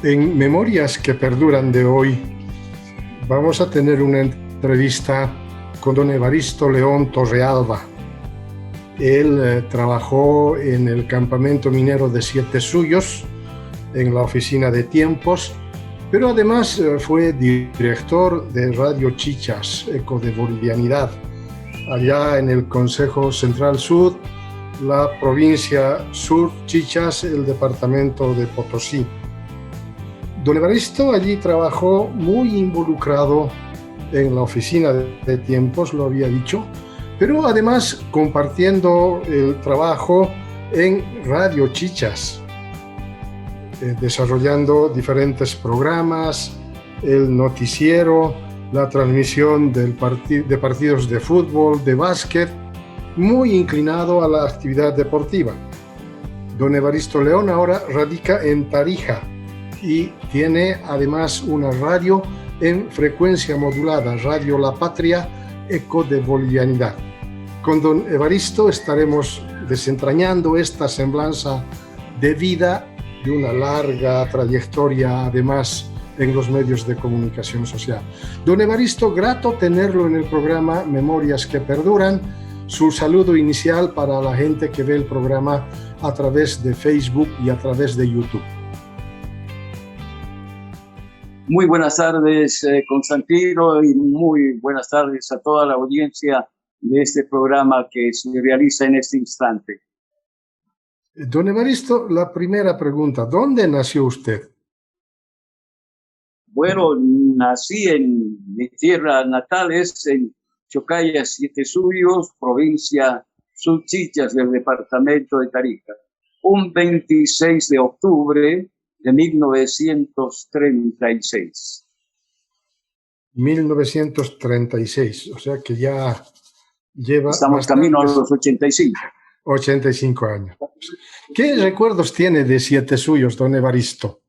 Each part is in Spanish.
En Memorias que Perduran de hoy vamos a tener una entrevista con don Evaristo León Torrealba. Él trabajó en el campamento minero de Siete Suyos, en la oficina de tiempos, pero además fue director de Radio Chichas, Eco de Bolivianidad, allá en el Consejo Central Sur, la provincia Sur Chichas, el departamento de Potosí. Don Evaristo allí trabajó muy involucrado en la oficina de tiempos, lo había dicho, pero además compartiendo el trabajo en Radio Chichas, desarrollando diferentes programas, el noticiero, la transmisión de partidos de fútbol, de básquet, muy inclinado a la actividad deportiva. Don Evaristo León ahora radica en Tarija y tiene además una radio en frecuencia modulada, Radio La Patria, Eco de Bolivianidad. Con don Evaristo estaremos desentrañando esta semblanza de vida de una larga trayectoria, además, en los medios de comunicación social. Don Evaristo, grato tenerlo en el programa Memorias que Perduran. Su saludo inicial para la gente que ve el programa a través de Facebook y a través de YouTube. Muy buenas tardes, Constantino, y muy buenas tardes a toda la audiencia de este programa que se realiza en este instante. Don Evaristo, la primera pregunta, ¿dónde nació usted? Bueno, nací en mi tierra natal, es en Chocaya, Siete Suyos, provincia Suchichas del departamento de Tarija. Un 26 de octubre de 1936. 1936, o sea que ya lleva... Estamos camino a los 85. 85 años. ¿Qué recuerdos tiene de Siete Suyos, don Evaristo?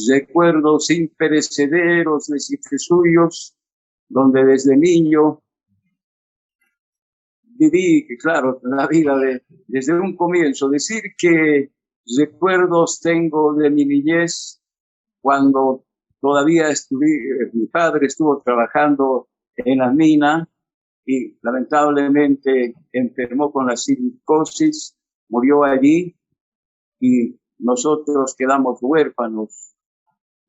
Recuerdos imperecederos de Siete Suyos, donde desde niño viví, claro, la vida desde un comienzo. Decir que recuerdos tengo de mi niñez cuando todavía mi padre estuvo trabajando en la mina y lamentablemente enfermó con la silicosis, murió allí y nosotros quedamos huérfanos,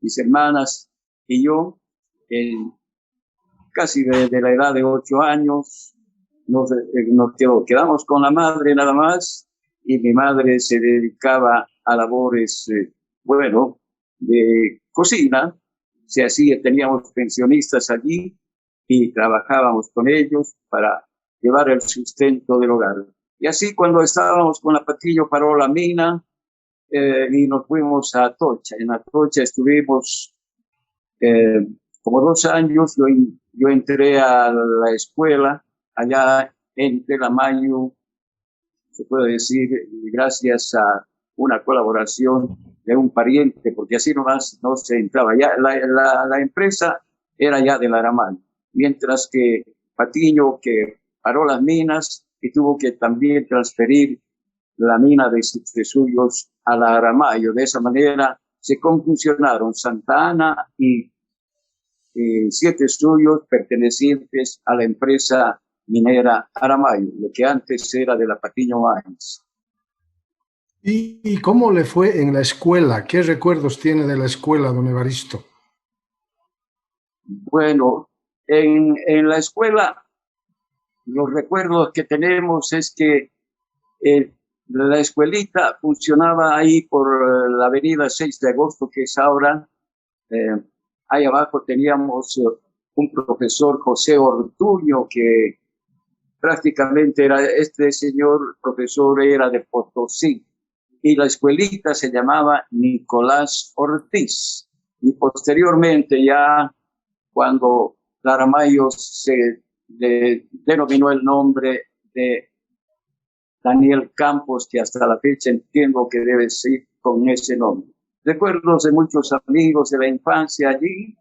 mis hermanas y yo, casi de la edad de 8 años, nos quedamos con la madre nada más y mi madre se dedicaba a labores, de cocina. Teníamos pensionistas allí y trabajábamos con ellos para llevar el sustento del hogar. Y así cuando estábamos con la Patillo paró la mina y nos fuimos a Atocha. En Atocha estuvimos como 2 años. Yo entré a la escuela, allá entré la Mayu, se puede decir, gracias a una colaboración de un pariente, porque así nomás no se entraba. Ya la empresa era ya del Aramayo, mientras que Patiño, que paró las minas y tuvo que también transferir la mina de Siete Suyos a la Aramayo. De esa manera se conjuncionaron Santa Ana y Siete Suyos pertenecientes a la empresa minera Aramayo, lo que antes era de la Patiño Mines. ¿Y cómo le fue en la escuela? ¿Qué recuerdos tiene de la escuela, don Evaristo? Bueno, en la escuela los recuerdos que tenemos es que la escuelita funcionaba ahí por la avenida 6 de agosto, que es ahora. Ahí abajo teníamos un profesor, José Ortuño, que prácticamente este señor profesor era de Potosí. Y la escuelita se llamaba Nicolás Ortiz. Y posteriormente, ya cuando Aramayo se denominó el nombre de Daniel Campos, que hasta la fecha entiendo que debe ser con ese nombre. Recuerdos de muchos amigos de la infancia allí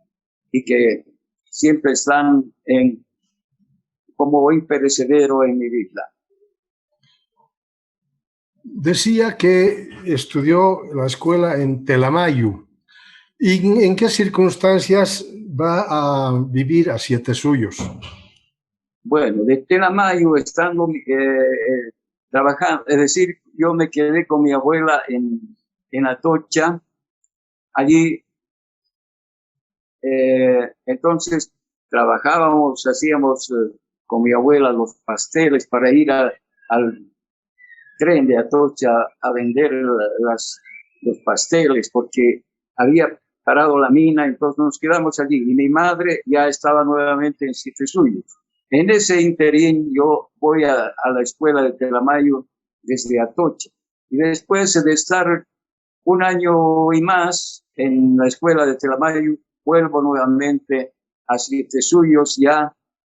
y que siempre están como imperecedero en mi vida. Decía que estudió la escuela en Telamayu. ¿Y en qué circunstancias va a vivir a Siete Suyos? Bueno, de Telamayo, estando trabajando, es decir, yo me quedé con mi abuela en Atocha. Allí, entonces, trabajábamos, hacíamos con mi abuela los pasteles para ir al tren de Atocha a vender los pasteles, porque había parado la mina, entonces nos quedamos allí. Y mi madre ya estaba nuevamente en Siete Suyos. En ese interín yo voy a la escuela de Telamayo desde Atocha. Y después de estar un año y más en la escuela de Telamayo, vuelvo nuevamente a Siete Suyos. Ya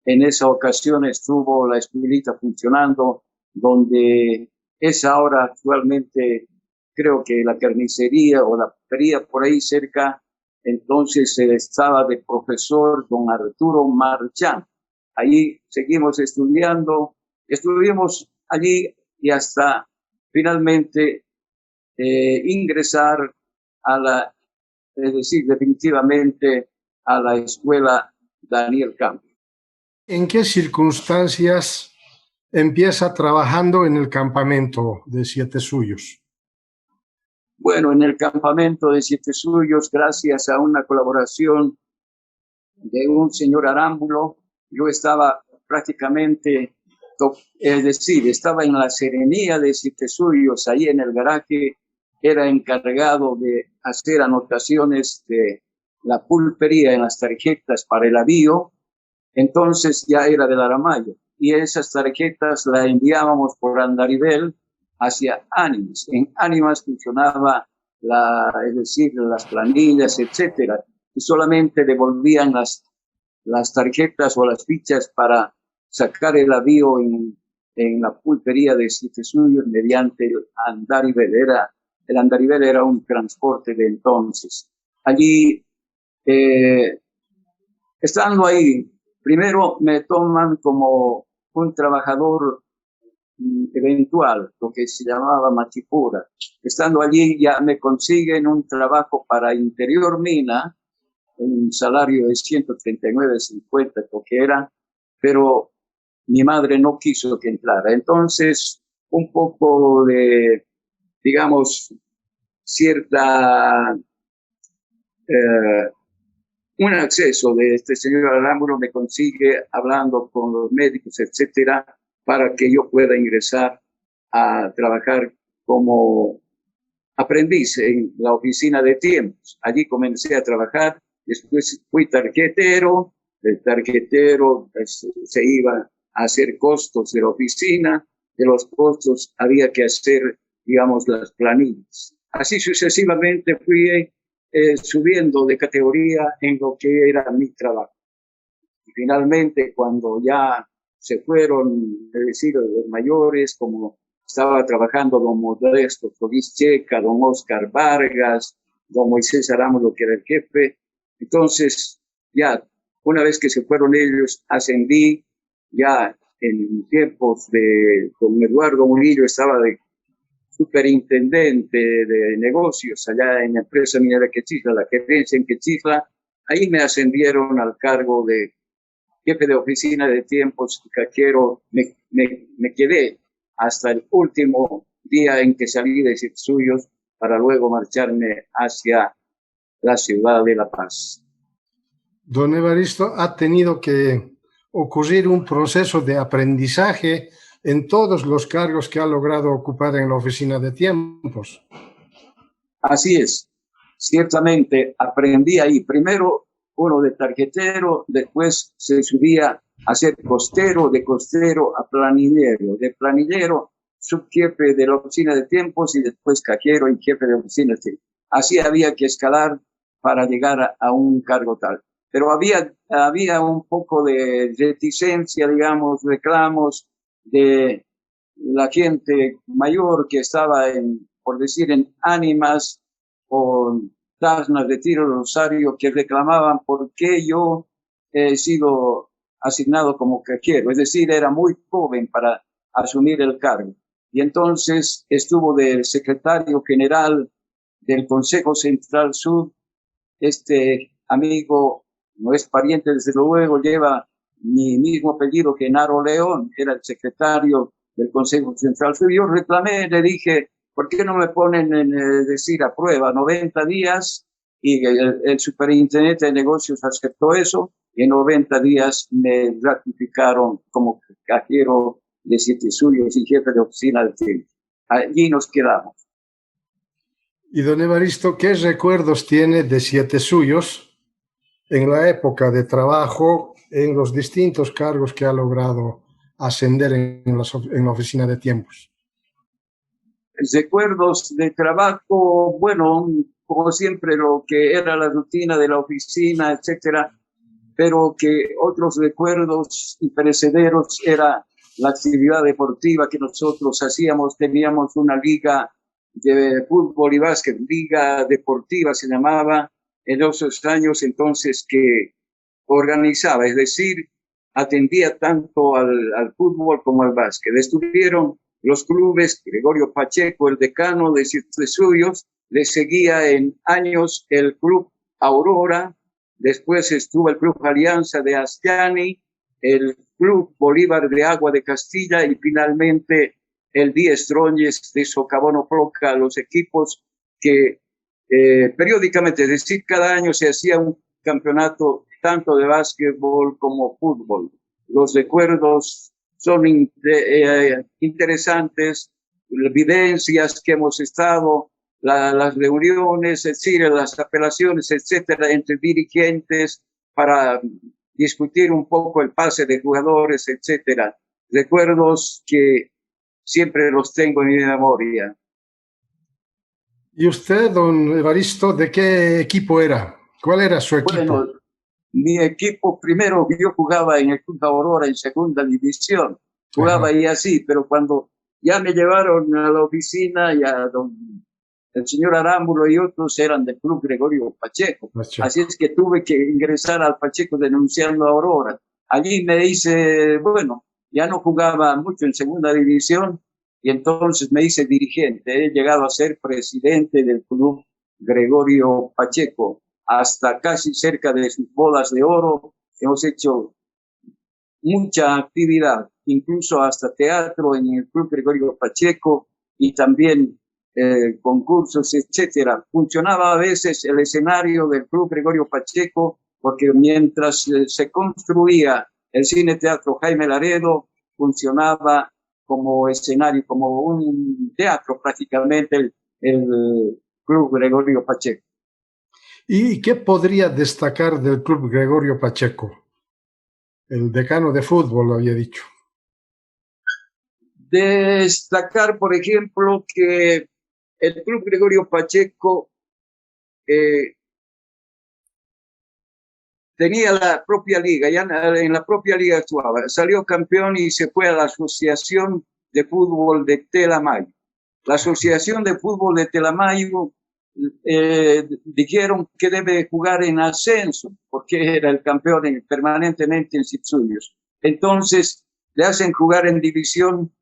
en esa ocasión estuvo la escuelita funcionando, donde es ahora actualmente, creo que la carnicería o la pulpería por ahí cerca. Entonces estaba de profesor don Arturo Marchán. Allí seguimos estudiando, estuvimos allí y hasta finalmente ingresar es decir, definitivamente a la escuela Daniel Campos. ¿En qué circunstancias empieza trabajando en el campamento de Siete Suyos? Bueno, en el campamento de Siete Suyos, gracias a una colaboración de un señor Arámbulo, yo estaba prácticamente, es decir, estaba en la serenía de Siete Suyos, ahí en el garaje, era encargado de hacer anotaciones de la pulpería en las tarjetas para el avío. Entonces ya era del Aramayo, y esas tarjetas las enviábamos por andarivel hacia Ánimas. En Ánimas funcionaba es decir, las planillas, etcétera, y solamente devolvían las tarjetas o las fichas para sacar el avío en la pulpería de Siete Suyos mediante el andarivel. El andarivel era un transporte de entonces. Allí, estando ahí, primero me toman como un trabajador eventual, lo que se llamaba machipura. Estando allí ya me consiguen un trabajo para Interior Mina, un salario de 139.50 lo que era, pero mi madre no quiso que entrara. Entonces, un poco de, digamos, cierta un acceso de este señor Arámbulo me consigue hablando con los médicos, etcétera, para que yo pueda ingresar a trabajar como aprendiz en la oficina de tiempos. Allí comencé a trabajar, después fui tarjetero, del tarjetero se iba a hacer costos de la oficina, de los costos había que hacer, digamos, las planillas. Así sucesivamente fui subiendo de categoría en lo que era mi trabajo. Y finalmente, cuando ya se fueron, es decir, los mayores, como estaba trabajando don Modesto Solís Checa, don Oscar Vargas, don Moisés Arámbulo, que era el jefe, entonces ya, una vez que se fueron ellos, ascendí ya en tiempos de don Eduardo Murillo, estaba de superintendente de negocios allá en la empresa minera Quechisla, la gerencia en Quechisla. Ahí me ascendieron al cargo de jefe de oficina de tiempos cajero. Me quedé hasta el último día en que salí de Suyos para luego marcharme hacia la ciudad de La Paz. Don Evaristo, ha tenido que ocurrir un proceso de aprendizaje en todos los cargos que ha logrado ocupar en la oficina de tiempos. Así es, ciertamente aprendí ahí. Primero uno de tarjetero, después se subía a ser costero, de costero a planillero, de planillero subjefe de la oficina de tiempos y después cajero y jefe de oficina de tiempos. Así había que escalar para llegar a un cargo tal. Pero había un poco de reticencia, digamos, reclamos de la gente mayor que estaba por decir, en Ánimas o Tasnas de Tiro Rosario, que reclamaban por qué yo he sido asignado como cajero. Es decir, era muy joven para asumir el cargo. y entonces estuvo de secretario general del Consejo Central Sur. Este amigo no es pariente, desde luego, lleva mi mismo apellido, Genaro León, era el secretario del Consejo Central Sur. Yo reclamé, le dije, ¿por qué no me ponen decir a prueba 90 días? Y el superintendente de negocios aceptó eso, y en 90 días me ratificaron como cajero de Siete Suyos y jefe de oficina del tiempo. Allí nos quedamos. Y don Evaristo, ¿qué recuerdos tiene de Siete Suyos en la época de trabajo, en los distintos cargos que ha logrado ascender en la oficina de tiempos? Recuerdos de trabajo, bueno, como siempre, lo que era la rutina de la oficina, etcétera, pero que otros recuerdos imperecederos era la actividad deportiva que nosotros hacíamos. Teníamos una liga de fútbol y básquet, liga deportiva se llamaba, en esos años entonces, que organizaba, es decir, atendía tanto al fútbol como al básquet. Estuvieron los clubes, Gregorio Pacheco, el decano de Siete Suyos, le seguía en años el club Aurora, después estuvo el club Alianza de Astiani, el club Bolívar de Agua de Castilla y finalmente el Díez Troñes de Socavón Proca, los equipos que periódicamente, es decir, cada año se hacía un campeonato tanto de básquetbol como fútbol. Los recuerdos son interesantes, evidencias que hemos estado, las reuniones, es decir, las apelaciones, etcétera, entre dirigentes para discutir un poco el pase de jugadores, etcétera. Recuerdos que siempre los tengo en mi memoria. ¿Y usted, don Evaristo, de qué equipo era? ¿Cuál era su equipo? Bueno, mi equipo, primero yo jugaba en el Club Aurora en segunda división, jugaba ahí así, pero cuando ya me llevaron a la oficina, ya el señor Arámbulo y otros eran del Club Gregorio Pacheco. Así es que tuve que ingresar al Pacheco denunciando a Aurora. Allí me hice, bueno, ya no jugaba mucho en segunda división y entonces me hice dirigente. He llegado a ser presidente del Club Gregorio Pacheco hasta casi cerca de sus bodas de oro. Hemos hecho mucha actividad, incluso hasta teatro en el Club Gregorio Pacheco y también concursos, etcétera. Funcionaba a veces el escenario del Club Gregorio Pacheco porque mientras se construía el Cine Teatro Jaime Laredo, funcionaba como escenario, como un teatro prácticamente el Club Gregorio Pacheco. ¿Y qué podría destacar del Club Gregorio Pacheco? El decano de fútbol lo había dicho. Destacar, por ejemplo, que el Club Gregorio Pacheco tenía la propia liga, ya en la propia liga actuaba, salió campeón y se fue a la Asociación de Fútbol de Telamayo. La Asociación de Fútbol de Telamayo dijeron que debe jugar en ascenso, porque era el campeón permanentemente en Sitsuyos. Entonces le hacen jugar en división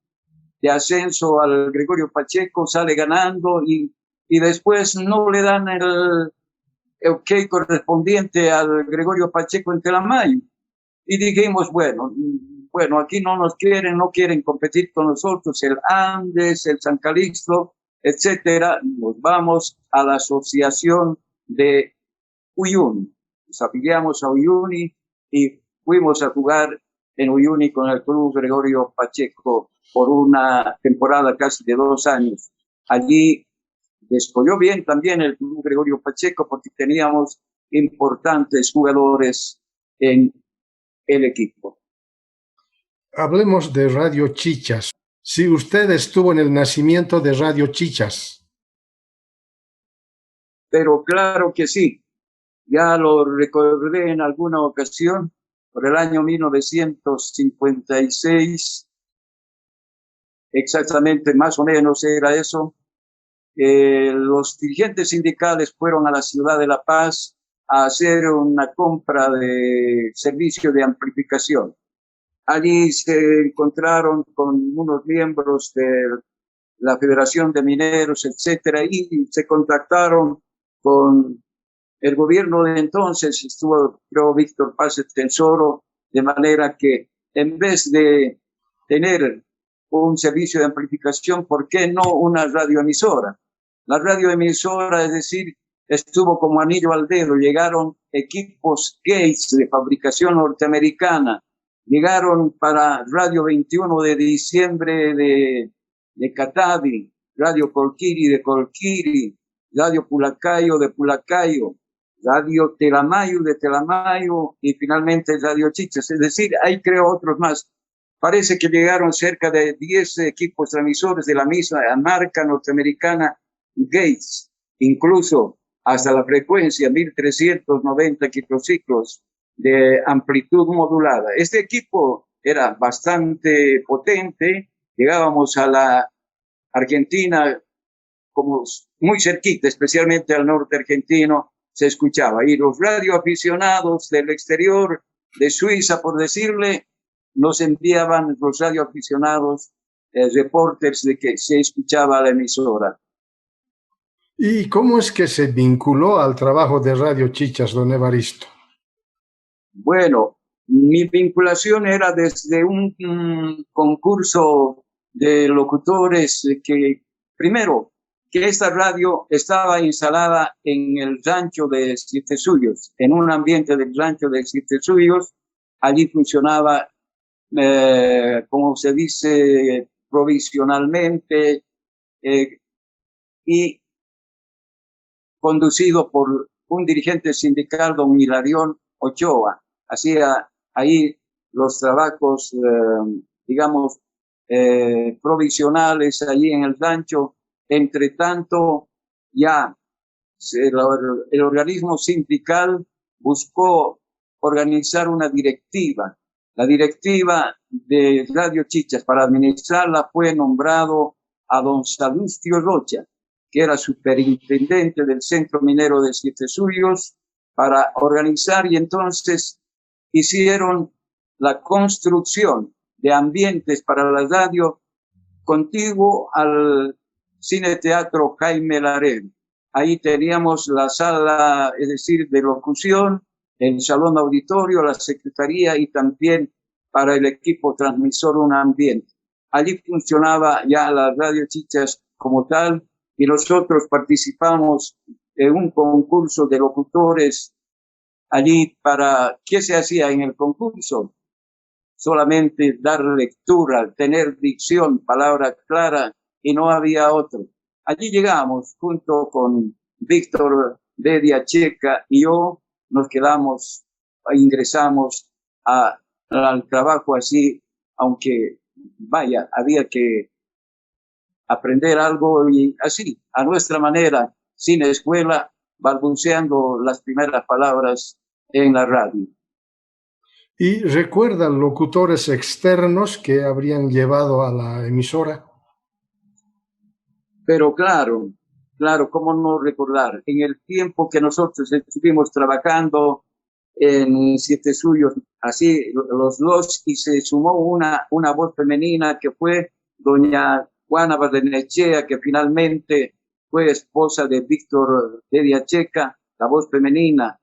de ascenso al Gregorio Pacheco, sale ganando y después no le dan el ok correspondiente al Gregorio Pacheco en Telamayo. Y dijimos, bueno, aquí no nos quieren, no quieren competir con nosotros, el Andes, el San Calixto, etcétera. Nos vamos a la asociación de Uyuni. Nos afiliamos a Uyuni y fuimos a jugar en Uyuni con el Club Gregorio Pacheco por una temporada casi de 2 años. Allí descolló bien también el Club Gregorio Pacheco porque teníamos importantes jugadores en el equipo. Hablemos de Radio Chichas. Si usted estuvo en el nacimiento de Radio Chichas. Pero claro que sí. Ya lo recordé en alguna ocasión, por el año 1956, exactamente, más o menos era eso. Los dirigentes sindicales fueron a la ciudad de La Paz a hacer una compra de servicio de amplificación. Allí se encontraron con unos miembros del la Federación de Mineros, etcétera, y se contactaron con el gobierno de entonces, estuvo, creo, Víctor Paz Tensoro, de manera que en vez de tener un servicio de amplificación, ¿por qué no una radioemisora? La radioemisora, es decir, estuvo como anillo al dedo. Llegaron equipos Gates de fabricación norteamericana, llegaron para Radio 21 de diciembre de Catavi, Radio Colquiri de Colquiri, Radio Pulacayo de Pulacayo, Radio Telamayo de Telamayo y finalmente Radio Chichas. Es decir, hay creo otros más. Parece que llegaron cerca de 10 equipos transmisores de la misma marca norteamericana Gates, incluso hasta la frecuencia 1390 kilociclos de amplitud modulada. Este equipo era bastante potente. Llegábamos a la Argentina como muy cerquita, especialmente al norte argentino, se escuchaba. Y los radioaficionados del exterior, de Suiza, por decirle, nos enviaban los radioaficionados reporters de que se escuchaba la emisora. ¿Y cómo es que se vinculó al trabajo de Radio Chichas, don Evaristo? Bueno, mi vinculación era desde un concurso de locutores que, primero, que esta radio estaba instalada en el rancho de Siete Suyos, en un ambiente del rancho de Siete Suyos. Allí funcionaba, como se dice, provisionalmente y conducido por un dirigente sindical, don Hilarión Ochoa. Hacía ahí los trabajos, digamos, provisionales allí en el rancho. Entre tanto, ya el organismo sindical buscó organizar una directiva. La directiva de Radio Chichas, para administrarla, fue nombrado a don Salustio Rocha, que era superintendente del Centro Minero de Siete Suyos, para organizar, y entonces hicieron la construcción de ambientes para la radio contiguo al Cine Teatro Jaime Laredo. Ahí teníamos la sala, es decir, de locución, el salón auditorio, la secretaría y también para el equipo transmisor un ambiente. Allí funcionaba ya la Radio Chichas como tal y nosotros participamos en un concurso de locutores allí para, ¿qué se hacía en el concurso? Solamente dar lectura, tener dicción, palabra clara, y no había otro. Allí llegamos junto con Víctor Bedia Checa y yo, nos quedamos, ingresamos al trabajo así, aunque vaya, había que aprender algo y así, a nuestra manera, sin escuela, balbuceando las primeras palabras en la radio. ¿Y recuerdan locutores externos que habrían llevado a la emisora? Pero claro, cómo no recordar. En el tiempo que nosotros estuvimos trabajando en Siete Suyos, así los dos, y se sumó una voz femenina que fue doña Juana Bardenechea, que finalmente fue esposa de Víctor Bedia Checa, la voz femenina.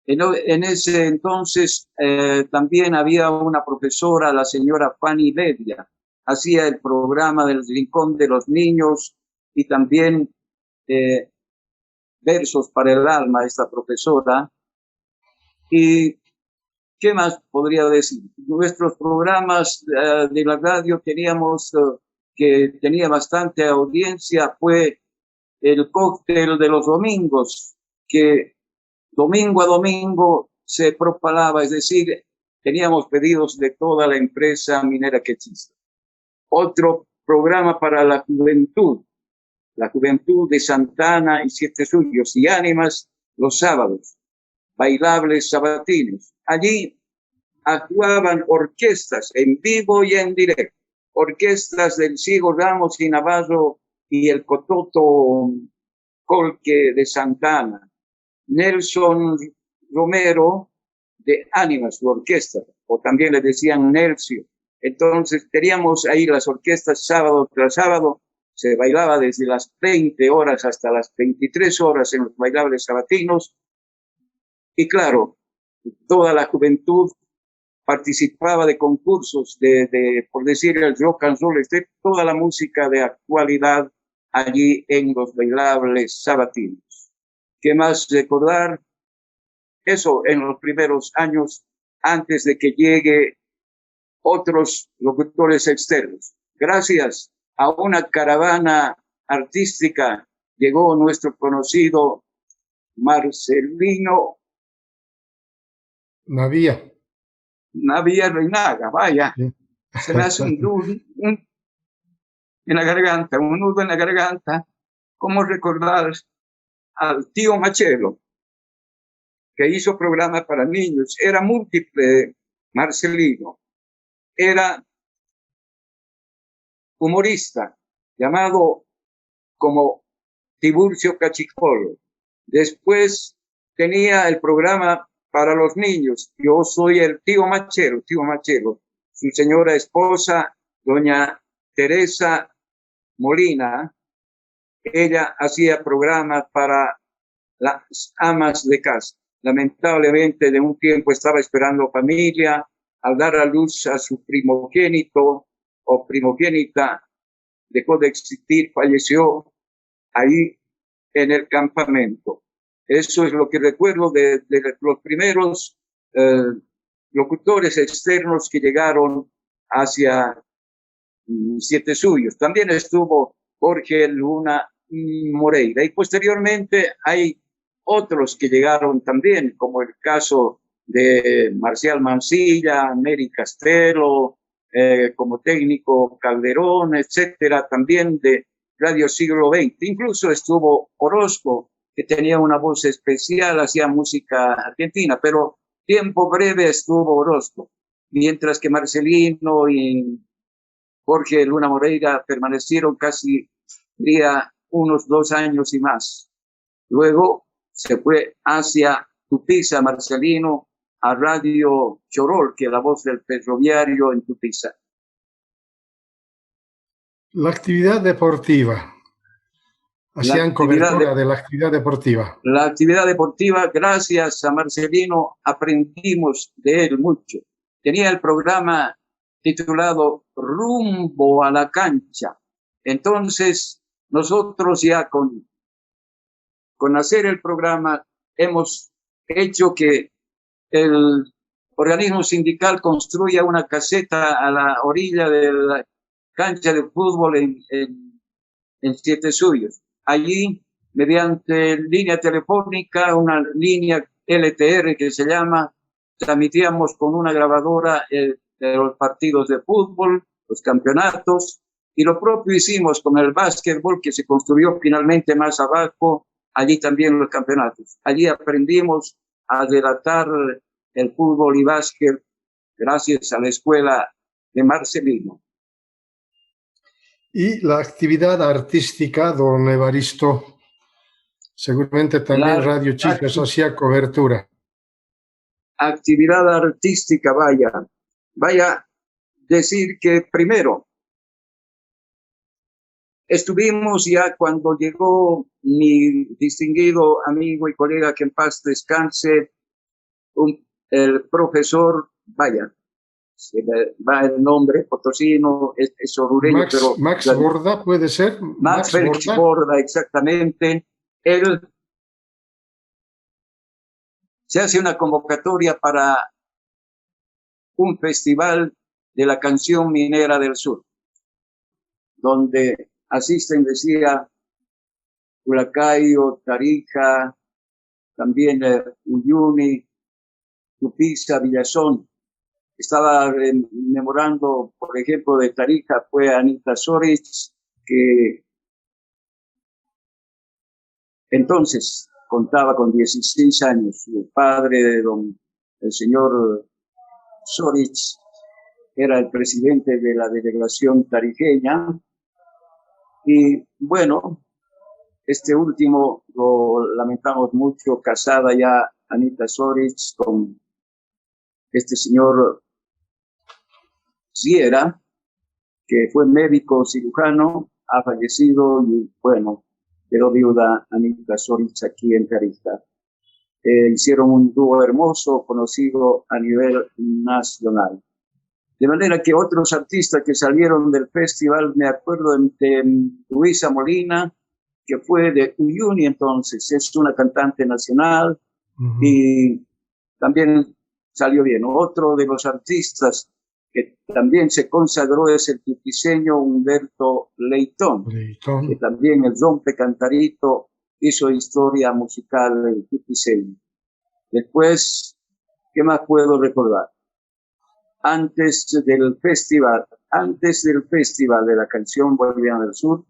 En ese entonces también había una profesora, la señora Fanny Bedia, hacía el programa del Rincón de los Niños y también versos para el alma, esta profesora. ¿Y qué más podría decir? Nuestros programas de la radio teníamos, que tenía bastante audiencia, fue el cóctel de los domingos, que domingo a domingo se propalaba, es decir, teníamos pedidos de toda la empresa minera quechista. Otro programa para la juventud de Santana y Siete Suyos y Ánimas, los sábados, bailables sabatines. Allí actuaban orquestas en vivo y en directo, orquestas del Ciego Ramos y Navarro y el Cototo Colque de Santana, Nelson Romero de Ánimas, su orquesta, o también le decían Nelcio. Entonces teníamos ahí las orquestas sábado tras sábado Se bailaba desde las 20 horas hasta las 23 horas en los bailables sabatinos. Y claro, toda la juventud participaba de concursos por decir, el rock and roll, toda la música de actualidad allí en los bailables sabatinos. ¿Qué más recordar? Eso en los primeros años, antes de que llegue otros locutores externos. Gracias a una caravana artística llegó nuestro conocido Marcelino Navia Reinaga, vaya. Sí. Se me hace un nudo en la garganta, un nudo en la garganta. ¿Cómo recordar al tío Machelo, que hizo programa para niños? Era múltiple, Marcelino. Era humorista, llamado como Tiburcio Cachicolo. Después tenía el programa para los niños. Yo soy el tío Machelo. Su señora esposa, doña Teresa Molina, ella hacía programas para las amas de casa. Lamentablemente, de un tiempo estaba esperando familia, al dar a luz a su primogénito o primogénita, dejó de existir, falleció ahí en el campamento. Eso es lo que recuerdo de los primeros locutores externos que llegaron hacia Siete Suyos. También estuvo Jorge Luna Moreira, y posteriormente hay otros que llegaron también, como el caso de Marcial Mancilla, Neri Castelo, como técnico Calderón, etcétera, también de Radio Siglo XX. Incluso estuvo Orozco, que tenía una voz especial, hacía música argentina, pero tiempo breve estuvo Orozco, mientras que Marcelino y Jorge Luna Moreira permanecieron casi unos 2 años y más. Luego se fue hacia Tupiza, Marcelino, a Radio Chorol, que es la voz del ferroviario en Tupiza. La actividad deportiva. Hacían cobertura de la actividad deportiva. La actividad deportiva, gracias a Marcelino, aprendimos de él mucho. Tenía el programa titulado Rumbo a la Cancha. Entonces, nosotros ya con hacer el programa hemos hecho que el organismo sindical construya una caseta a la orilla de la cancha de fútbol en Siete Suyos. Allí, mediante línea telefónica, una línea LTR que se llama, transmitíamos con una grabadora de los partidos de fútbol, los campeonatos, y lo propio hicimos con el básquetbol, que se construyó finalmente más abajo, allí también los campeonatos. Allí aprendimos a relatar el fútbol y básquet gracias a la escuela de Marcelino. Y la actividad artística, don Evaristo, seguramente también Radio Chicas hacía cobertura. Actividad artística, vaya decir que primero estuvimos ya cuando llegó mi distinguido amigo y colega, que en paz descanse, el profesor, se me va el nombre, potosino, es orureño, pero... Max Borda, ¿puede ser? Max Félix Borda, exactamente. Él se hace una convocatoria para un festival de la canción minera del sur, donde asisten, decía, Huacayo, Tarija, también Uyuni, Tupiza, Villazón. Estaba memorando, por ejemplo, de Tarija fue Anita Sorich, que entonces contaba con 16 años. El padre de el señor Sorich era el presidente de la delegación tarijeña. Y bueno, este último lo lamentamos mucho, casada ya Anita Sorich con este señor Sierra, que fue médico cirujano, ha fallecido y bueno, quedó viuda Anita Solís aquí en Tarija. Hicieron un dúo hermoso, conocido a nivel nacional. De manera que otros artistas que salieron del festival, me acuerdo de Luisa Molina, que fue de Uyuni entonces, es una cantante nacional, y también salió bien. Otro de los artistas que también se consagró es el tutiseño Humberto Leitón, que también el rompe cantarito hizo historia musical del tutiseño. Después, ¿qué más puedo recordar? Antes del festival de la canción boliviana del sur,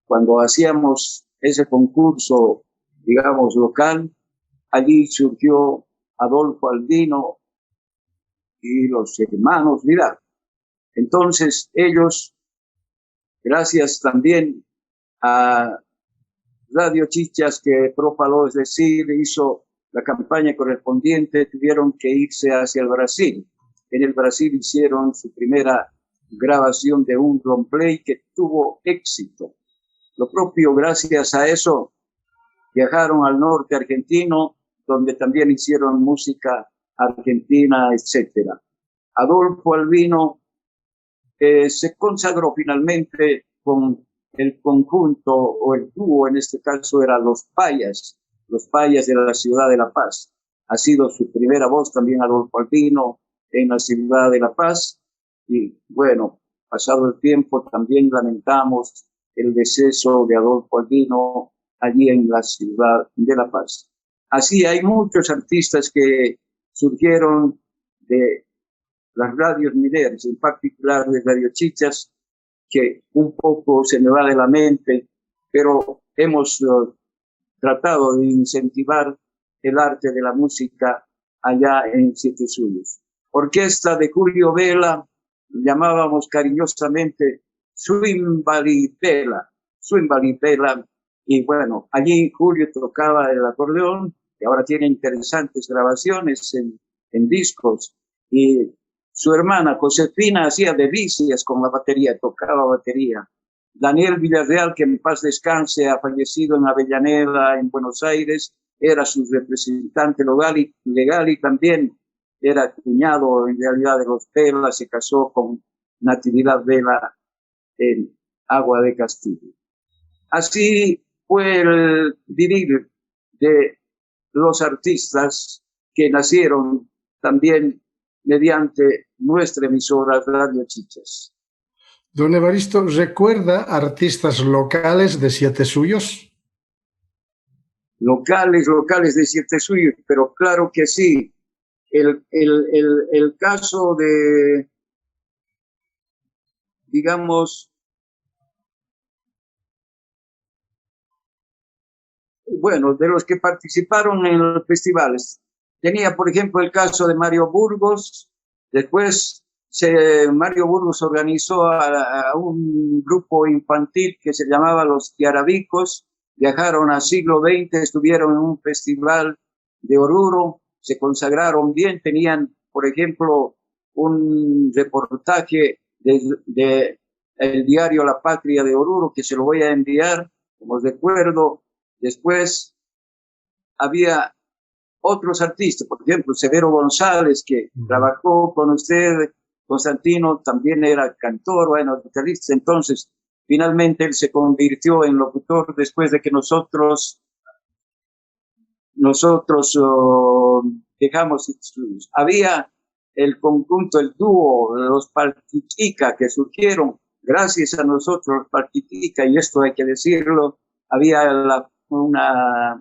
cuando hacíamos ese concurso, digamos, local, allí surgió Adolfo Albino y los hermanos Vidal. Entonces ellos, gracias también a Radio Chichas, que propaló, es decir, hizo la campaña correspondiente, tuvieron que irse hacia el Brasil. En el Brasil hicieron su primera grabación de un long play que tuvo éxito. Lo propio, gracias a eso, viajaron al norte argentino, donde también hicieron música argentina, etc. Adolfo Albino se consagró finalmente con el conjunto, o el dúo, en este caso era Los Payas de la ciudad de La Paz. Ha sido su primera voz también Adolfo Albino en la ciudad de La Paz. Y bueno, pasado el tiempo también lamentamos el deceso de Adolfo Albino allí en la ciudad de La Paz. Así hay muchos artistas que surgieron de las radios mineras, en particular de Radio Chichas, que un poco se me va de la mente, pero hemos tratado de incentivar el arte de la música allá en Siete Suyos. Orquesta de Julio Vela, llamábamos cariñosamente Swinbalipela, y bueno, allí Julio tocaba el acordeón, y ahora tiene interesantes grabaciones en discos, y su hermana Josefina hacía delicias con la batería, tocaba batería. Daniel Villarreal, que en paz descanse, ha fallecido en Avellaneda, en Buenos Aires, era su representante legal y también era cuñado en realidad de los Vela, se casó con Natividad Vela en Agua de Castillo. Así fue el vivir de los artistas que nacieron también mediante nuestra emisora Radio Chichas. Don Evaristo, ¿recuerda artistas locales de Siete Suyos? Locales de Siete Suyos, pero claro que sí. El caso de, digamos, bueno, de los que participaron en los festivales. Tenía, por ejemplo, el caso de Mario Burgos. Después Mario Burgos organizó a un grupo infantil que se llamaba Los Tiarabicos. Viajaron al siglo XX, estuvieron en un festival de Oruro, se consagraron bien, tenían, por ejemplo, un reportaje de el diario La Patria de Oruro, que se lo voy a enviar como recuerdo. Después había otros artistas, por ejemplo, Severo González, que trabajó con usted, Constantino, también era cantor, bueno, guitarrista. Entonces, finalmente él se convirtió en locutor después de que nosotros dejamos estudios. Había el conjunto, el dúo, los Partitica, que surgieron gracias a nosotros, los Partitica, y esto hay que decirlo. Había una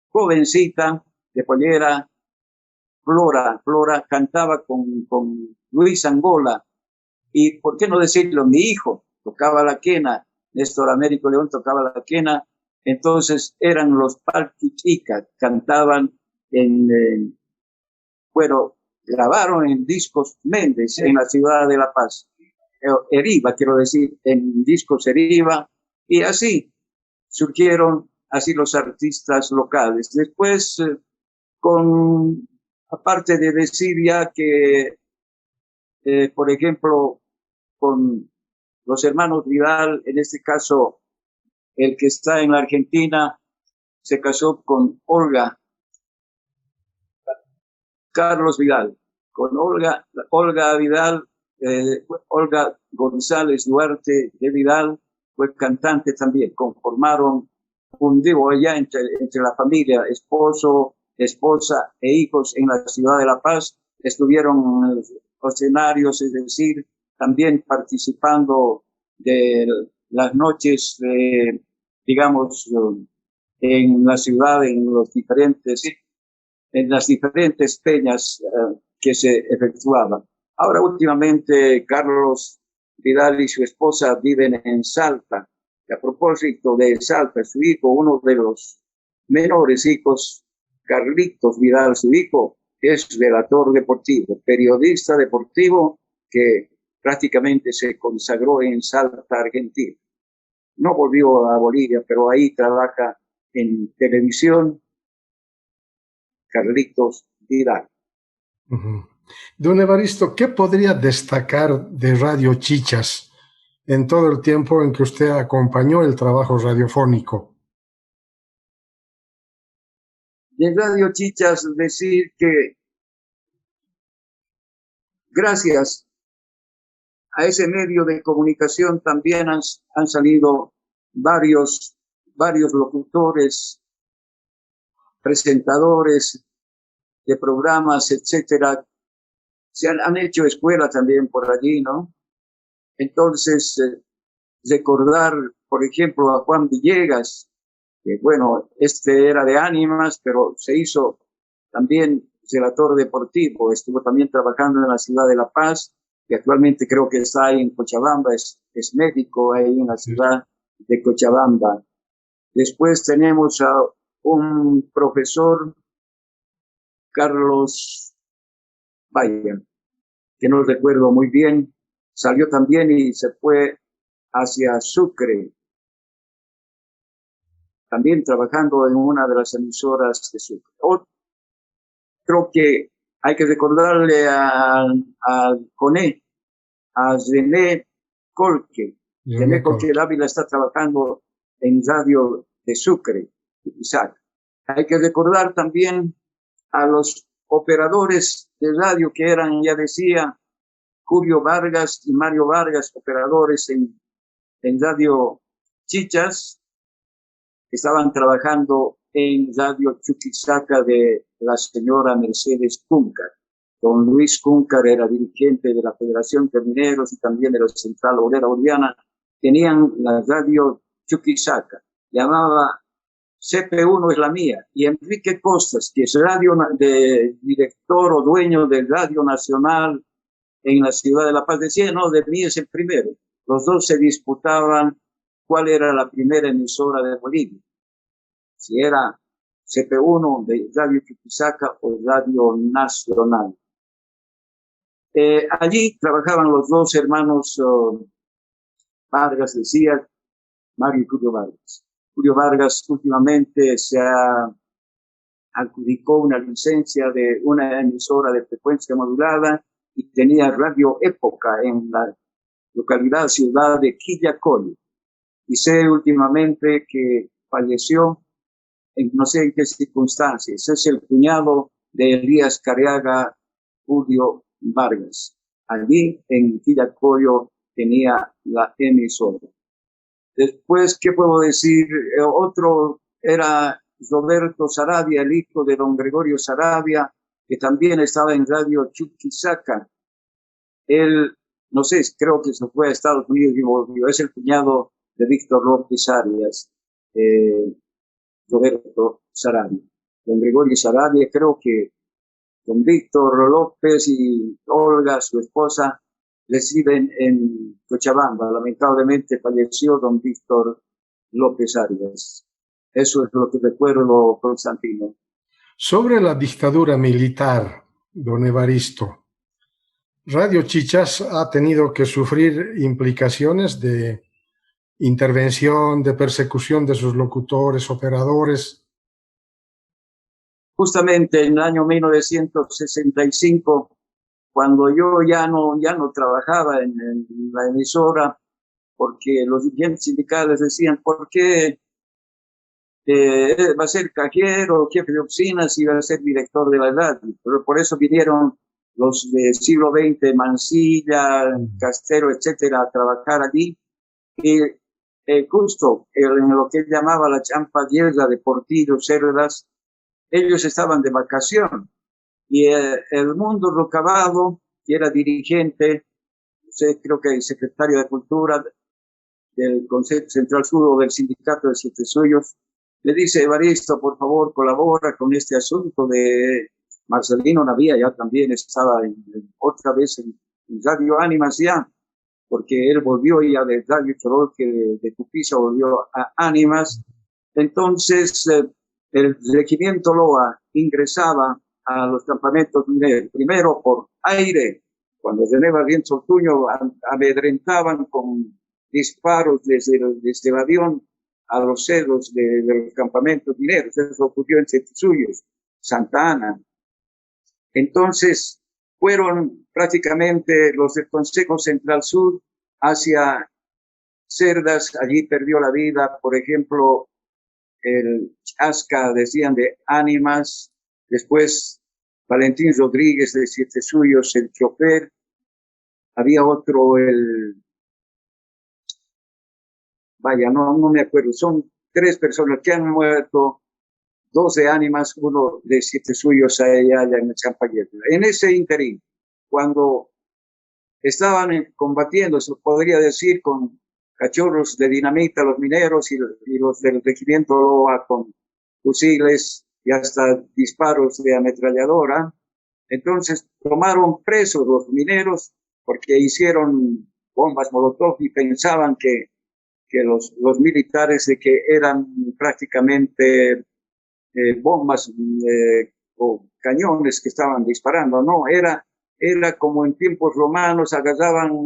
jovencita de pollera, Flora cantaba con Luis Angola, y por qué no decirlo, mi hijo tocaba la quena, Néstor Américo León tocaba la quena. Entonces eran los Palquichica, cantaban bueno, grabaron en discos Méndez en la ciudad de La Paz, Eriva, quiero decir, en discos Eriva, y así surgieron así los artistas locales. Después, aparte de decir ya que, por ejemplo, con los hermanos Vidal, en este caso, el que está en la Argentina, se casó con Olga, Carlos Vidal, con Olga Vidal, Olga González Duarte de Vidal, fue cantante también. Conformaron un dúo allá entre la familia, esposo, esposa e hijos en la ciudad de La Paz. Estuvieron en los escenarios, es decir, también participando de las noches, digamos, en la ciudad, en las diferentes peñas que se efectuaban. Ahora últimamente Carlos Vidal y su esposa viven en Salta. Y a propósito de Salta, su hijo, uno de los menores hijos, Carlitos Vidal, su hijo, es relator deportivo, periodista deportivo que prácticamente se consagró en Salta, Argentina. No volvió a Bolivia, pero ahí trabaja en televisión. Carlitos Vidal. Don Evaristo, ¿qué podría destacar de Radio Chichas en todo el tiempo en que usted acompañó el trabajo radiofónico? De Radio Chichas, decir que gracias a ese medio de comunicación también han salido varios locutores, presentadores de programas, etcétera. Se han hecho escuela también por allí, ¿no? Entonces, recordar, por ejemplo, a Juan Villegas, que bueno, este era de ánimas, pero se hizo también relator deportivo, estuvo también trabajando en la ciudad de La Paz, que actualmente creo que está ahí en Cochabamba, es médico ahí en la ciudad de Cochabamba. Después tenemos a un profesor, Carlos Vaya, que no recuerdo muy bien, salió también y se fue hacia Sucre, también trabajando en una de las emisoras de Sucre. Creo que hay que recordarle a Coné, a René Colque. René Colque Dávila está trabajando en radio de Sucre, Isaac. Hay que recordar también a los operadores de radio que eran, ya decía, Julio Vargas y Mario Vargas, operadores en Radio Chichas, que estaban trabajando en Radio Chuquisaca de la señora Mercedes Cúncar. Don Luis Cúncar era dirigente de la Federación de Mineros y también de la Central Obrera Boliviana. Tenían la Radio Chuquisaca, llamaba CP1 es la mía, y Enrique Costas, que es director o dueño de Radio Nacional en la ciudad de La Paz, decía, no, de mí es el primero. Los dos se disputaban cuál era la primera emisora de Bolivia, si era CP1 de Radio Chuquisaca o Radio Nacional. Allí trabajaban los dos hermanos Vargas, decía, Mario y Julio Vargas. Julio Vargas últimamente se adjudicó una licencia de una emisora de frecuencia modulada y tenía Radio Época en la ciudad de Quillacollo. Y sé últimamente que falleció en no sé en qué circunstancias. Es el cuñado de Elías Careaga, Julio Vargas. Allí en Quillacollo tenía la emisora. Después, ¿qué puedo decir? Otro era Roberto Saravia, el hijo de don Gregorio Saravia, que también estaba en Radio Chuquisaca. Él, no sé, creo que se fue a Estados Unidos y volvió. Es el cuñado de Víctor López Arias, Roberto Saravia. Don Gregorio Saravia, creo que don Víctor López y Olga, su esposa, residen en Cochabamba. Lamentablemente falleció don Víctor López Arias. Eso es lo que recuerdo, Constantino. Sobre la dictadura militar, don Evaristo, Radio Chichas ha tenido que sufrir implicaciones de intervención, de persecución de sus locutores, operadores. Justamente en el año 1965 cuando yo ya no trabajaba en la emisora, porque los dirigentes sindicales decían, ¿por qué va a ser cajero, jefe de oficinas y va a ser director de la radio? Pero por eso vinieron los del siglo XX, Mansilla, Castero, etcétera, a trabajar allí. Y justo en lo que él llamaba la champa vieja de Portillo, Cerdas, ellos estaban de vacación. Y el mundo Rocabado, que era dirigente, creo que el secretario de Cultura del Consejo Central Sur o del Sindicato de Siete Suyos, le dice, Evaristo, por favor, colabora con este asunto de Marcelino Navía, ya también estaba otra vez en Radio Ánimas ya, porque él volvió ya de Radio Choró, que de Tupiza volvió a Ánimas. Entonces, el regimiento Loa ingresaba a los campamentos mineros, primero por aire, cuando René Barrientos Ortuño amedrentaban con disparos desde el avión a los cerros de los campamentos mineros. Eso ocurrió en Setesuyos, Santa Ana. Entonces, fueron prácticamente los del Consejo Central Sur hacia Cerdas. Allí perdió la vida, por ejemplo, el Asca, decían, de Ánimas, después Valentín Rodríguez de Siete Suyos, el chofer. Había otro, no me acuerdo, son 3 personas que han muerto, 2 de Ánimas, 1 de Siete Suyos allá en Champayeta. En ese interín, cuando estaban combatiendo, se podría decir, con cachorros de dinamita los mineros y los del regimiento Loa con fusiles y hasta disparos de ametralladora, entonces tomaron presos los mineros porque hicieron bombas molotov y pensaban que los militares de que eran prácticamente bombas o cañones que estaban disparando. No, era como en tiempos romanos, agarraban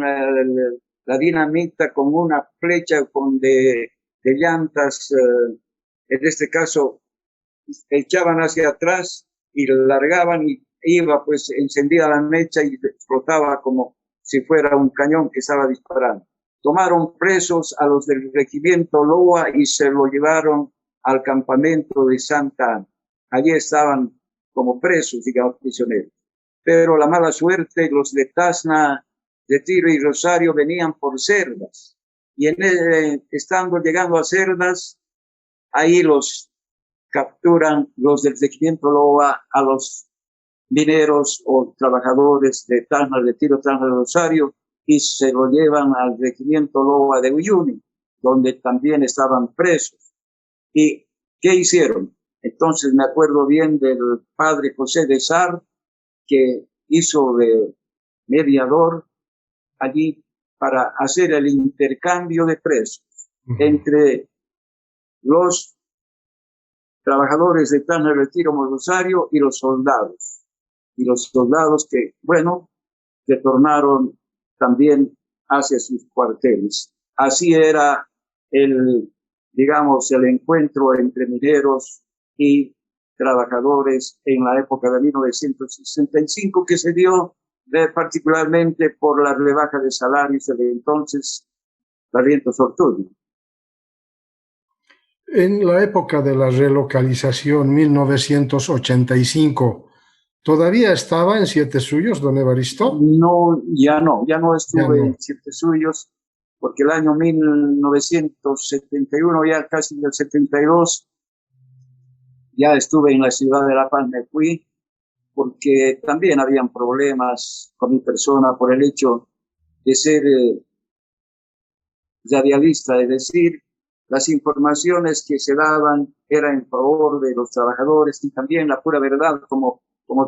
la dinamita con una flecha de llantas, en este caso echaban hacia atrás y largaban y iba pues encendida la mecha y explotaba como si fuera un cañón que estaba disparando. Tomaron presos a los del regimiento Loa y se lo llevaron al campamento de Santa Ana. Allí estaban como presos, digamos, prisioneros. Pero la mala suerte, los de Tacna, de Tiro y Rosario venían por Cerdas. Y llegando a Cerdas, ahí los capturan los del regimiento Loa a los mineros o trabajadores de Tacna, de Tiro, Tacna, de Rosario, y se lo llevan al regimiento Loa de Uyuni, donde también estaban presos. ¿Y qué hicieron? Entonces me acuerdo bien del padre José de Sar, que hizo de mediador allí para hacer el intercambio de presos entre los trabajadores de Tacna, Retiro, Rosario y los soldados. Y los soldados que, bueno, retornaron también hacia sus cuarteles. Así era digamos, el encuentro entre mineros y trabajadores en la época de 1965, que se dio particularmente por la rebaja de salarios de entonces Barrientos Ortuño. En la época de la relocalización, 1985, ¿todavía estaba en Siete Suyos, don Evaristo? No, ya no estuve en Siete Suyos, porque el año 1971, ya casi en el 72, ya estuve en la ciudad de La Paz. Me fui porque también habían problemas con mi persona por el hecho de ser radialista, es decir, las informaciones que se daban eran en favor de los trabajadores y también la pura verdad, como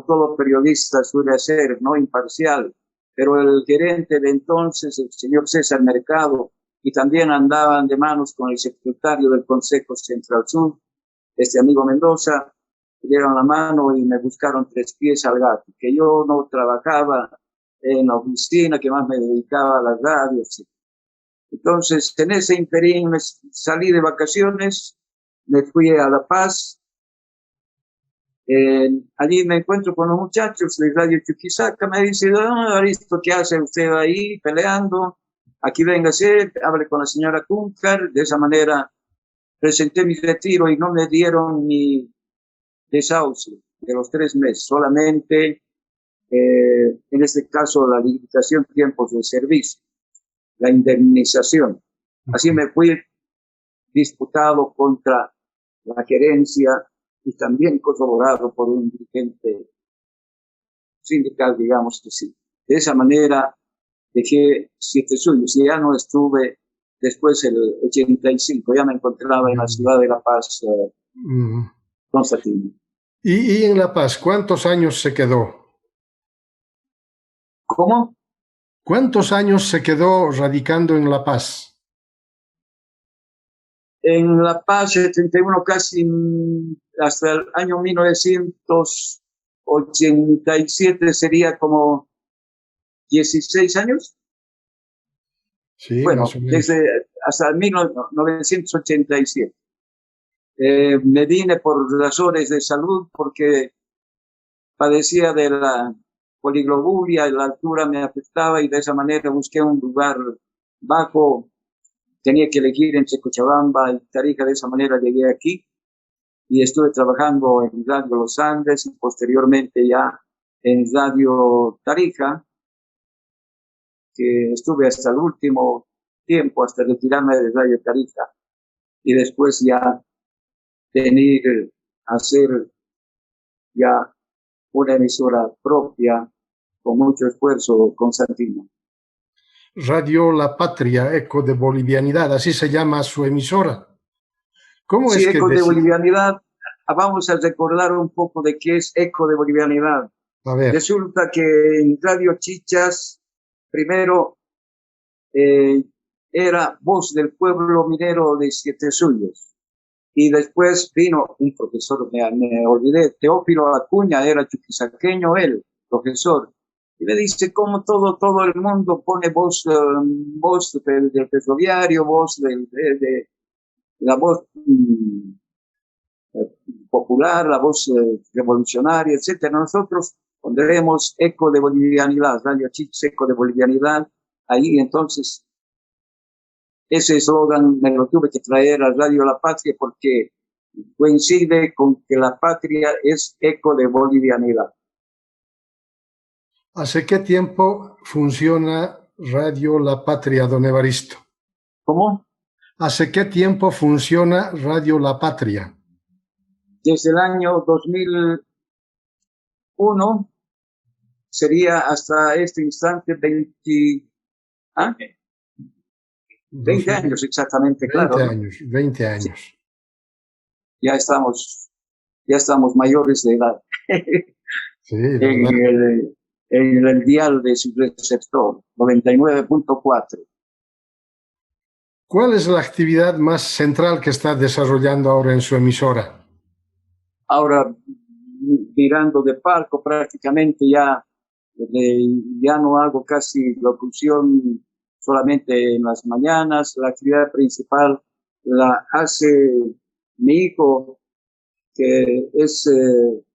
todo periodista suele hacer, no imparcial. Pero el gerente de entonces, el señor César Mercado, y también andaban de manos con el secretario del Consejo Central Sur, este amigo Mendoza, me dieron la mano y me buscaron 3 pies al gato, que yo no trabajaba en la oficina, que más me dedicaba a las radios. Entonces, en ese interín salí de vacaciones, me fui a La Paz Allí me encuentro con los muchachos de Radio Chuquisaca, me dice, Aristo, ¿qué hace usted ahí peleando? Aquí véngase, hable con la señora Cúncar. De esa manera presenté mi retiro y no me dieron ni desahucio de los 3 meses, solamente en este caso la limitación de tiempos de servicio, la indemnización. Así me fui disputado contra la gerencia y también corroborado por un dirigente sindical, digamos que sí. De esa manera dejé 7 suyos y ya no estuve después el 85, ya me encontraba en la ciudad de La Paz, Constantino. Y en La Paz, ¿cuántos años se quedó? ¿Cómo? ¿Cuántos años se quedó radicando en La Paz? En La Paz, 71, casi hasta el año 1987, sería como 16 años. Sí, Bueno, más o menos. hasta 1987. Me vine por razones de salud porque padecía de la poliglobulia y la altura me afectaba, y de esa manera busqué un lugar bajo. Tenía que elegir entre Cochabamba y Tarija. De esa manera llegué aquí y estuve trabajando en Radio Los Andes y posteriormente ya en Radio Tarija, que estuve hasta el último tiempo, hasta retirarme de Radio Tarija y después ya venir a hacer ya una emisora propia con mucho esfuerzo, Constantino. Radio La Patria, Eco de Bolivianidad, así se llama su emisora. ¿Cómo Sí, es que Eco de Bolivianidad. Vamos a recordar un poco de qué es Eco de Bolivianidad. A ver. Resulta que en Radio Chichas, primero era voz del pueblo minero de Siete Suyos. Y después vino un profesor, me olvidé, Teófilo Acuña, era chuquisaqueño él, profesor. Y me dice cómo todo el mundo pone voz del ferroviario, voz de la voz popular, la voz revolucionaria, etcétera. Nosotros pondremos Eco de Bolivianidad, Radio Chichas, Eco de Bolivianidad. Ahí entonces ese eslogan me lo tuve que traer a Radio La Patria porque coincide con que la patria es eco de bolivianidad. ¿Hace qué tiempo funciona Radio La Patria, don Evaristo? ¿Cómo? ¿Hace qué tiempo funciona Radio La Patria? Desde el año 2001, sería hasta este instante 20 años exactamente, 20 claro. 20 años, 20 años. Sí. Ya estamos mayores de edad. Sí, en el dial de su receptor, 99.4. ¿Cuál es la actividad más central que está desarrollando ahora en su emisora? Ahora, mirando de palco, prácticamente ya no hago casi locución solamente en las mañanas. La actividad principal la hace mi hijo, que es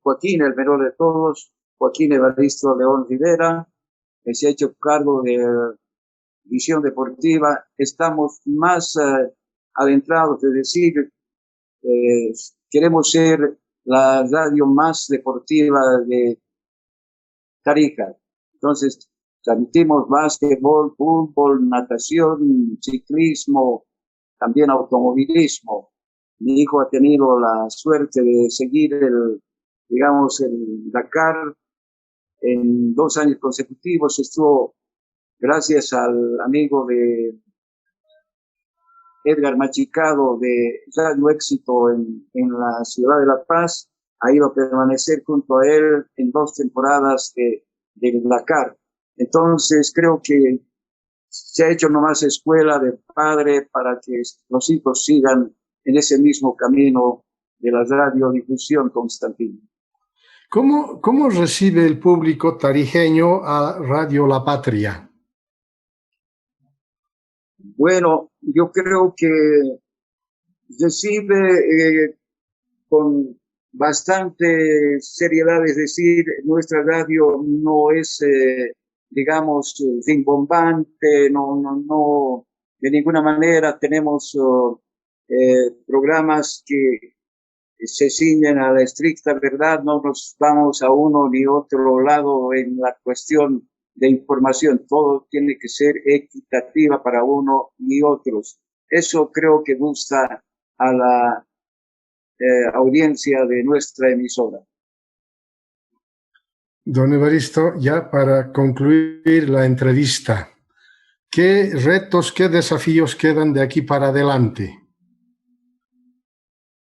Joaquín, el menor de todos, Joaquín Evaristo León Rivera, que se ha hecho cargo de Visión Deportiva. Estamos más adentrados, es decir, queremos ser la radio más deportiva de Tarija. Entonces, transmitimos básquetbol, fútbol, natación, ciclismo, también automovilismo. Mi hijo ha tenido la suerte de seguir el Dakar en 2 años consecutivos. Estuvo gracias al amigo de Edgar Machicado de Radio Éxito en la ciudad de La Paz. Ha ido a permanecer junto a él en 2 temporadas del Dakar. Entonces creo que se ha hecho nomás escuela de padre para que los hijos sigan en ese mismo camino de la radiodifusión, Constantino. ¿Cómo recibe el público tarijeño a Radio La Patria? Bueno, yo creo que recibe con bastante seriedad, es decir, nuestra radio no es, digamos, rimbombante, no, de ninguna manera tenemos programas que se ciñen a la estricta verdad, no nos vamos a uno ni otro lado en la cuestión de información, todo tiene que ser equitativa para uno y otros. Eso creo que gusta a la audiencia de nuestra emisora. Don Evaristo, ya para concluir la entrevista, ¿qué retos, qué desafíos quedan de aquí para adelante?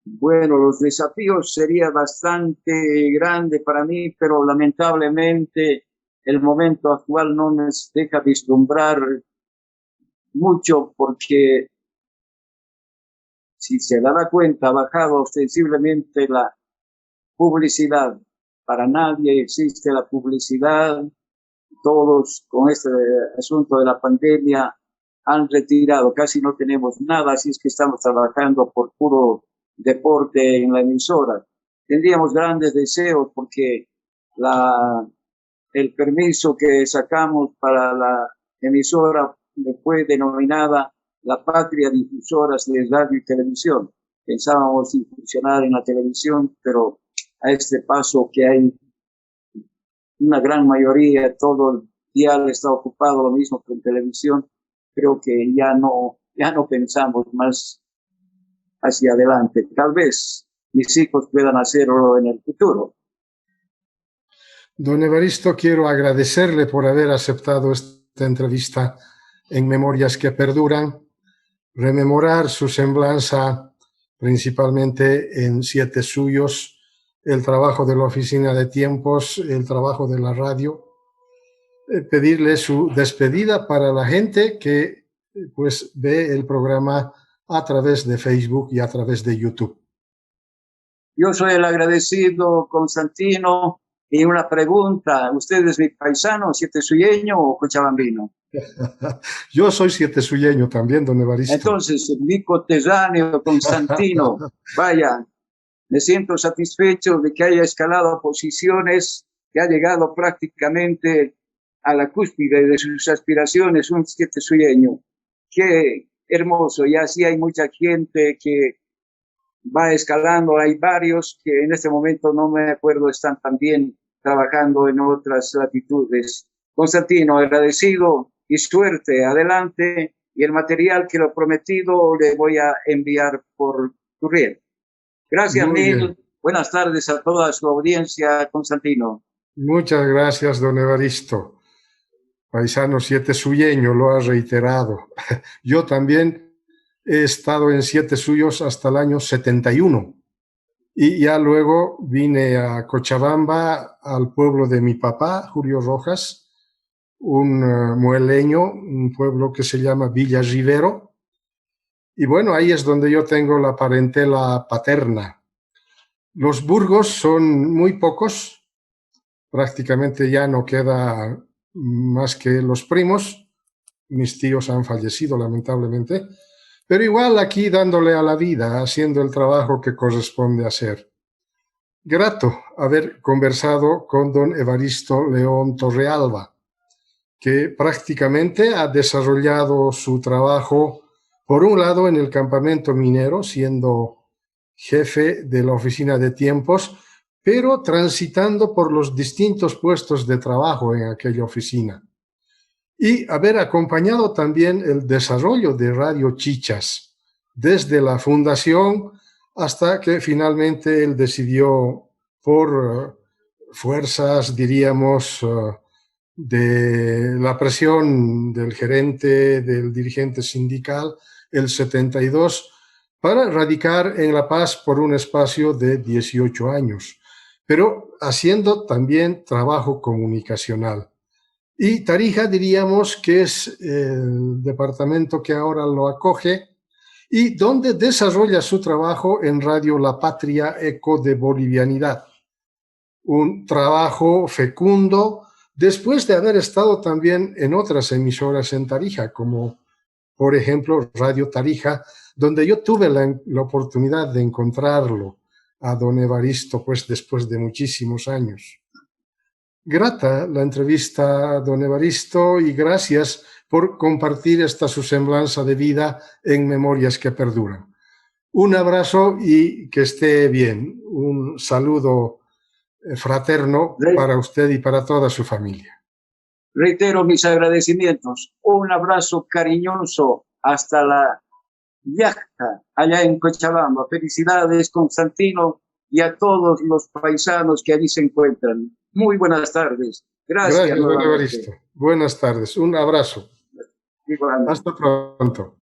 Bueno, los desafíos sería bastante grande para mí, pero lamentablemente el momento actual no nos deja vislumbrar mucho porque si se da cuenta ha bajado ostensiblemente la publicidad. Para nadie existe la publicidad. Todos con este asunto de la pandemia han retirado, casi no tenemos nada, así es que estamos trabajando por puro deporte en la emisora. Tendríamos grandes deseos porque el permiso que sacamos para la emisora fue denominada la Patria Difusoras de Radio y Televisión. Pensábamos incursionar en la televisión, pero a este paso que hay una gran mayoría, todo el dial está ocupado, lo mismo que en televisión, creo que ya no pensamos más hacia adelante. Tal vez mis hijos puedan hacerlo en el futuro. Don Evaristo, quiero agradecerle por haber aceptado esta entrevista en Memorias que Perduran, rememorar su semblanza principalmente en Siete Suyos, el trabajo de la Oficina de Tiempos, el trabajo de la radio, pedirle su despedida para la gente que pues ve el programa a través de Facebook y a través de YouTube. Yo soy el agradecido, Constantino, y una pregunta, ¿usted es mi paisano, sietesuyeño o cochabambino? Yo soy sietesuyeño también, don Evaristo. Entonces, mi coterráneo, Constantino, vaya, me siento satisfecho de que haya escalado posiciones, que ha llegado prácticamente a la cúspide de sus aspiraciones, un sietesuyeño. Qué hermoso, y así hay mucha gente que va escalando, hay varios que en este momento no me acuerdo, están también trabajando en otras latitudes. Constantino, agradecido y suerte, adelante, y el material que lo prometido le voy a enviar por correo. Gracias mil, buenas tardes a toda su audiencia, Constantino. Muchas gracias, don Evaristo. Paisano sietesuyeño, lo ha reiterado. Yo también he estado en Siete Suyos hasta el año 71 y ya luego vine a Cochabamba, al pueblo de mi papá, Julio Rojas, un mueleño, un pueblo que se llama Villa Rivero, y bueno, ahí es donde yo tengo la parentela paterna. Los Burgos son muy pocos, prácticamente ya no queda más que los primos, mis tíos han fallecido lamentablemente, pero igual aquí dándole a la vida, haciendo el trabajo que corresponde hacer. Grato haber conversado con don Evaristo León Torrealba, que prácticamente ha desarrollado su trabajo, por un lado en el campamento minero, siendo jefe de la Oficina de Tiempos, pero transitando por los distintos puestos de trabajo en aquella oficina. Y haber acompañado también el desarrollo de Radio Chichas, desde la fundación hasta que finalmente él decidió, por fuerzas, diríamos, de la presión del gerente, del dirigente sindical, el 72, para radicar en La Paz por un espacio de 18 años, pero haciendo también trabajo comunicacional. Y Tarija diríamos que es el departamento que ahora lo acoge y donde desarrolla su trabajo en Radio La Patria Eco de Bolivianidad. Un trabajo fecundo después de haber estado también en otras emisoras en Tarija, como por ejemplo Radio Tarija, donde yo tuve la oportunidad de encontrarlo a don Evaristo, pues después de muchísimos años. Grata la entrevista, don Evaristo, y gracias por compartir esta su semblanza de vida en Memorias que Perduran. Un abrazo y que esté bien. Un saludo fraterno para usted y para toda su familia. Reitero mis agradecimientos. Un abrazo cariñoso hasta la Yacta, allá en Cochabamba. Felicidades, Constantino, y a todos los paisanos que allí se encuentran. Muy buenas tardes. Gracias, don Evaristo. Buenas tardes. Un abrazo. Igualmente. Hasta pronto.